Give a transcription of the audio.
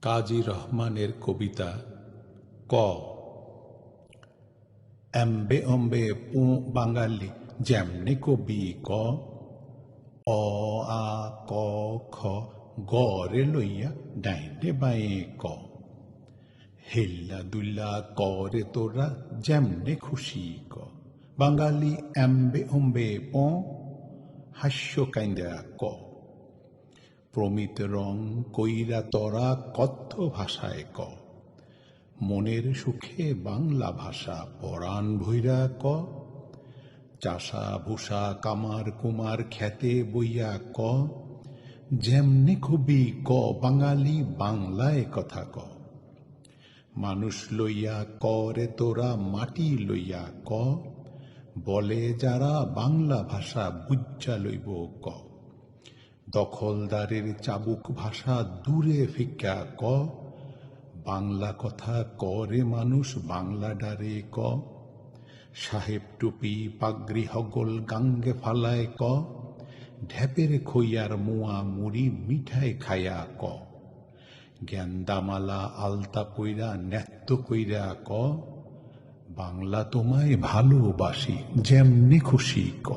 কাজী রহমানের কবিতা ক। এম্বে অম্বে পো বাঙালি যেমনে কবি ক। অ আ ক খ গরে লইয়া ডাইনে বাঁয়ে ক। হেল্লা দুল্লা করে তোরা যেমনে খুশি ক। বাঙালি এম্বে অম্বে প হাস্য কাইন্দা ক। প্রমিত রং কইরা তরা কথ্য ভাষায় ক। মনের সুখে বাংলা ভাষা পরাণ ভৈরা ক। চাষা ভূষা কামার কুমার খ্যাতে বইয়া ক। যেমনি কবি ক বাঙালি বাংলায় কথা ক। মানুষ লইয়া করে তোরা মাটি লইয়া ক। বলে যারা বাংলা ভাষা বুজ্জা লইব ক। দখলদারের চাবুক ভাষা দূরে ফিক্কা ক। বাংলা কথা করে মানুষ বাংলা ডারে ক। সাহেব টুপি পাগড়ি হগল গাঙ্গে ফালায় ক। ঢেপের খইয়ার মোয়া মুড়ি মিঠাই খায়া ক। গেন্দামালা আলতা পইরা নেত্য কইরা ক। বাংলা তোমায় ভালোবাসি যেমনি খুশি ক।